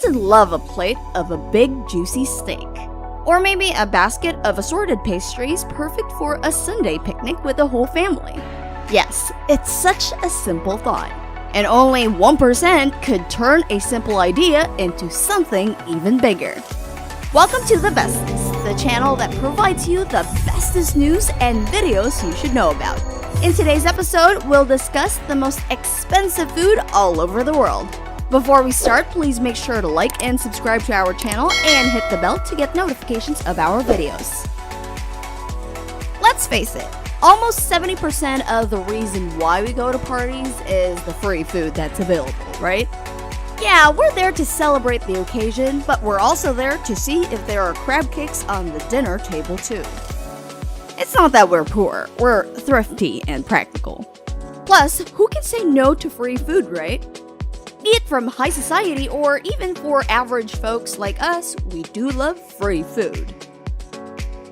doesn't love a plate of a big juicy steak? Or maybe a basket of assorted pastries perfect for a Sunday picnic with the whole family? Yes, it's such a simple thought. And only 1% could turn a simple idea into something even bigger. Welcome to The Bestest, the channel that provides you the bestest news and videos you should know about. In today's episode, we'll discuss the most expensive food all over the world. Before we start, please make sure to like and subscribe to our channel and hit the bell to get notifications of our videos. Let's face it, almost 70% of the reason why we go to parties is the free food that's available, right? Yeah, we're there to celebrate the occasion, but we're also there to see if there are crab cakes on the dinner table too. It's not that we're poor, we're thrifty and practical. Plus, who can say no to free food, right? Be it from high society or even for average folks like us, we do love free food.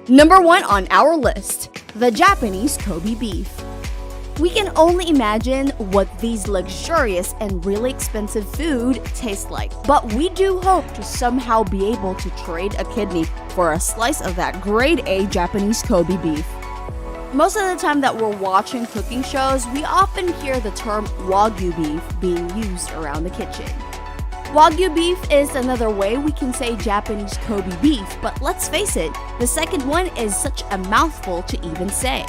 Number 1 on our list, the Japanese Kobe beef. We can only imagine what these luxurious and really expensive food taste like, but we do hope to somehow be able to trade a kidney for a slice of that grade A Japanese Kobe beef. Most of the time that we're watching cooking shows, we often hear the term Wagyu beef being used around the kitchen. Wagyu beef is another way we can say Japanese Kobe beef, but let's face it, the second one is such a mouthful to even say.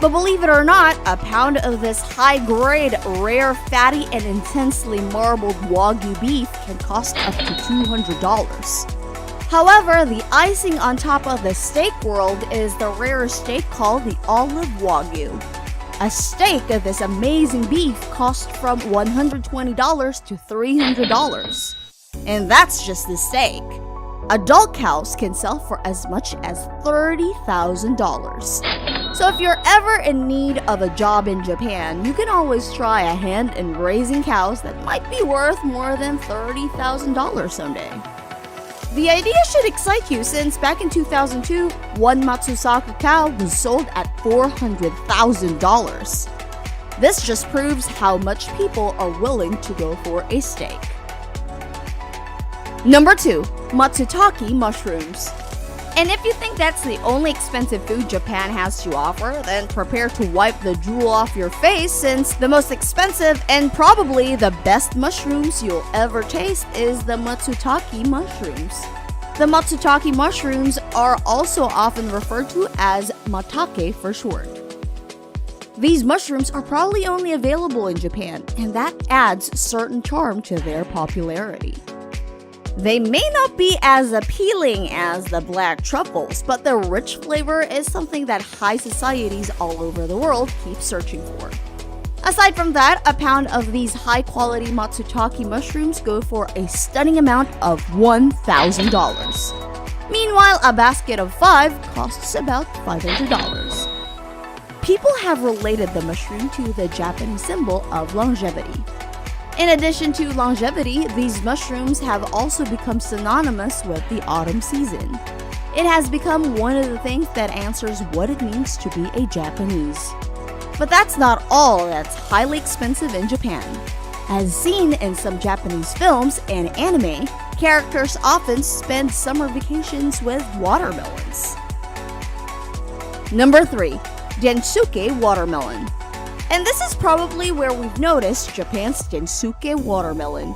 But believe it or not, a pound of this high-grade, rare, fatty, and intensely marbled Wagyu beef can cost up to $200. However, the icing on top of the steak world is the rare steak called the olive Wagyu. A steak of this amazing beef costs from $120 to $300. And that's just the steak. Adult cows can sell for as much as $30,000. So if you're ever in need of a job in Japan, you can always try a hand in raising cows that might be worth more than $30,000 someday. The idea should excite you since back in 2002, one Matsutake cow was sold at $400,000. This just proves how much people are willing to go for a steak. Number 2, Matsutake mushrooms. And if you think that's the only expensive food Japan has to offer, then prepare to wipe the drool off your face since the most expensive and probably the best mushrooms you'll ever taste is the Matsutake mushrooms. The Matsutake mushrooms are also often referred to as mattake for short. These mushrooms are probably only available in Japan, and that adds certain charm to their popularity. They may not be as appealing as the black truffles, but their rich flavor is something that high societies all over the world keep searching for. Aside from that, a pound of these high-quality Matsutake mushrooms go for a stunning amount of $1,000. Meanwhile, a basket of 5 costs about $500. People have related the mushroom to the Japanese symbol of longevity. In addition to longevity, these mushrooms have also become synonymous with the autumn season. It has become one of the things that answers what it means to be a Japanese. But that's not all that's highly expensive in Japan. As seen in some Japanese films and anime, characters often spend summer vacations with watermelons. Number 3, Densuke watermelon. And this is probably where we've noticed Japan's Densuke watermelon.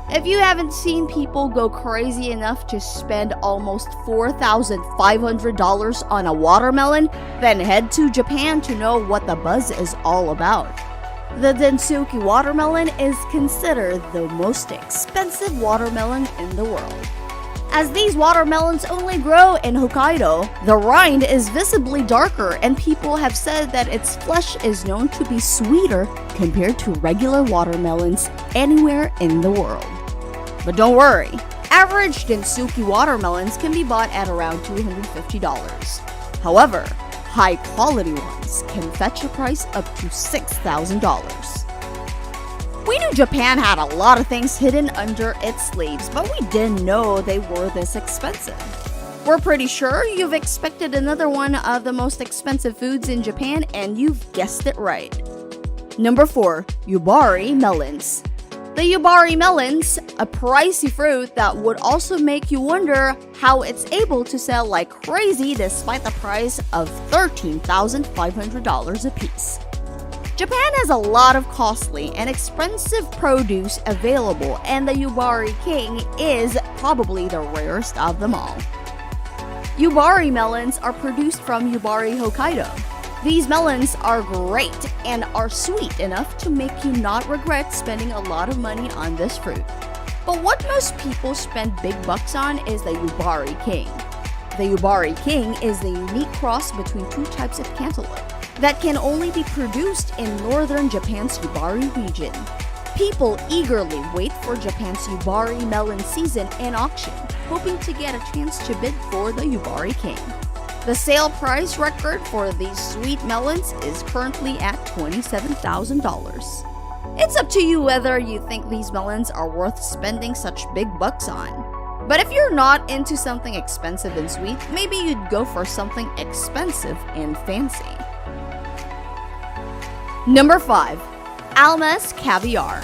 If you haven't seen people go crazy enough to spend almost $4,500 on a watermelon, then head to Japan to know what the buzz is all about. The Densuke watermelon is considered the most expensive watermelon in the world. As these watermelons only grow in Hokkaido, the rind is visibly darker and people have said that its flesh is known to be sweeter compared to regular watermelons anywhere in the world. But don't worry, average Densuke watermelons can be bought at around $250. However, high-quality ones can fetch a price up to $6,000. We knew Japan had a lot of things hidden under its sleeves, but we didn't know they were this expensive. We're pretty sure you've expected another one of the most expensive foods in Japan, and you've guessed it right. Number 4, Yubari melons. The Yubari melons, a pricey fruit that would also make you wonder how it's able to sell like crazy despite the price of $13,500 a piece. Japan has a lot of costly and expensive produce available, and the Yubari King is probably the rarest of them all. Yubari melons are produced from Yubari, Hokkaido. These melons are great and are sweet enough to make you not regret spending a lot of money on this fruit. But what most people spend big bucks on is the Yubari King. The Yubari King is the unique cross between two types of cantaloupe that can only be produced in northern Japan's Yubari region. People eagerly wait for Japan's Yubari melon season and auction, hoping to get a chance to bid for the Yubari King. The sale price record for these sweet melons is currently at $27,000. It's up to you whether you think these melons are worth spending such big bucks on. But if you're not into something expensive and sweet, maybe you'd go for something expensive and fancy. Number 5. Almas Caviar.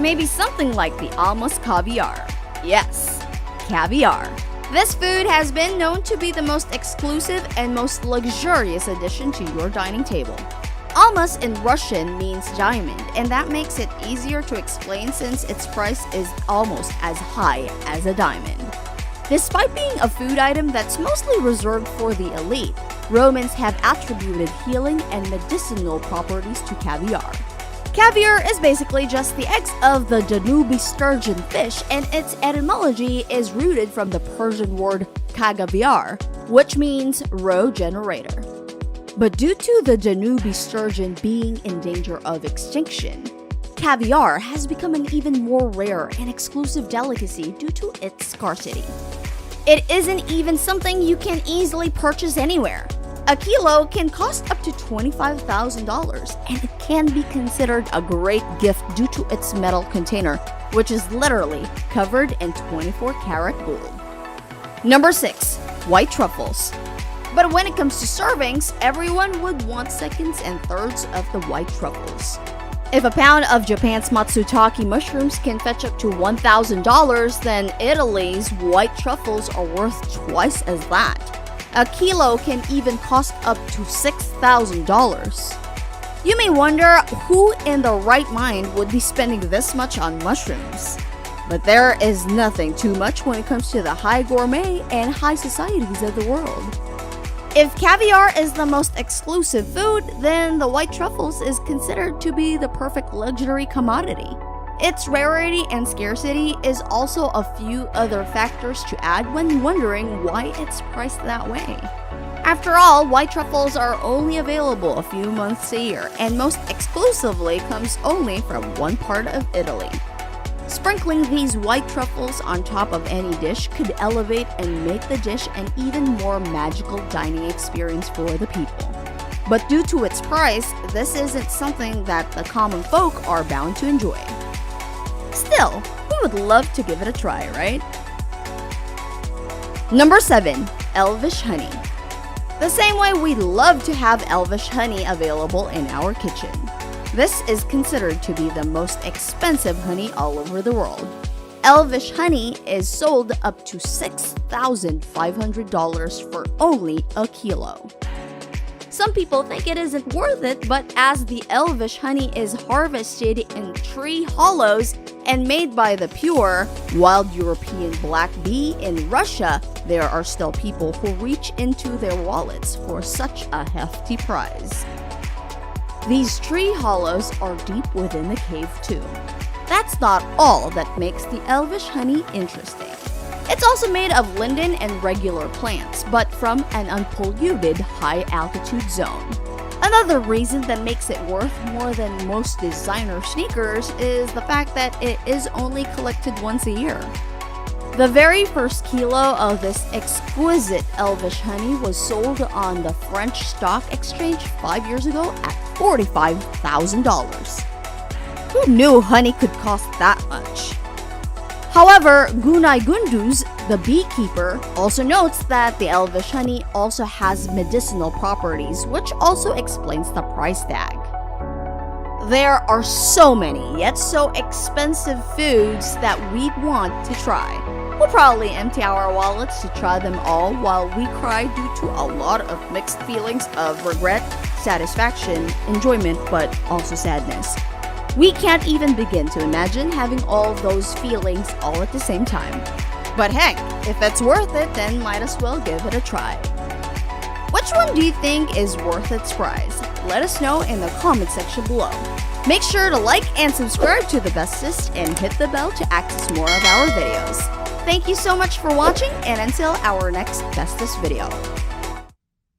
Maybe something like the Almas Caviar. Yes, caviar. This food has been known to be the most exclusive and most luxurious addition to your dining table. Almas in Russian means diamond, and that makes it easier to explain since its price is almost as high as a diamond. Despite being a food item that's mostly reserved for the elite, Romans have attributed healing and medicinal properties to caviar. Caviar is basically just the eggs of the Danube sturgeon fish, and its etymology is rooted from the Persian word kagaviar, which means roe generator. But due to the Danube sturgeon being in danger of extinction, caviar has become an even more rare and exclusive delicacy due to its scarcity. It isn't even something you can easily purchase anywhere. A kilo can cost up to $25,000, and it can be considered a great gift due to its metal container, which is literally covered in 24-karat gold. Number 6. White truffles. But when it comes to servings, everyone would want seconds and thirds of the white truffles. If a pound of Japan's Matsutake mushrooms can fetch up to $1,000, then Italy's white truffles are worth twice as that. A kilo can even cost up to $6,000. You may wonder who in their right mind would be spending this much on mushrooms. But there is nothing too much when it comes to the high gourmet and high societies of the world. If caviar is the most exclusive food, then the white truffles is considered to be the perfect luxury commodity. Its rarity and scarcity is also a few other factors to add when wondering why it's priced that way. After all, white truffles are only available a few months a year, and most exclusively comes only from one part of Italy. Sprinkling these white truffles on top of any dish could elevate and make the dish an even more magical dining experience for the people. But due to its price, this isn't something that the common folk are bound to enjoy. Still, we would love to give it a try, right? Number 7. Elvish honey. The same way we love to have elvish honey available in our kitchen. This is considered to be the most expensive honey all over the world. Elvish honey is sold up to $6,500 for only a kilo. Some people think it isn't worth it, but as the elvish honey is harvested in tree hollows and made by the pure, wild European black bee in Russia, there are still people who reach into their wallets for such a hefty prize. These tree hollows are deep within the cave too. That's not all that makes the elvish honey interesting. It's also made of linden and regular plants, but from an unpolluted high-altitude zone. Another reason that makes it worth more than most designer sneakers is the fact that it is only collected once a year. The very first kilo of this exquisite elvish honey was sold on the French Stock Exchange 5 years ago at $45,000. Who knew honey could cost that much? However, Gunay Gunduz, the beekeeper, also notes that the elvish honey also has medicinal properties, which also explains the price tag. There are so many, yet so expensive foods that we want to try. We'll probably empty our wallets to try them all while we cry due to a lot of mixed feelings of regret, satisfaction, enjoyment, but also sadness. We can't even begin to imagine having all those feelings all at the same time. But heck, if it's worth it, then might as well give it a try. Which one do you think is worth its price? Let us know in the comment section below. Make sure to like and subscribe to The Bestest and hit the bell to access more of our videos. Thank you so much for watching, and until our next Bestest video.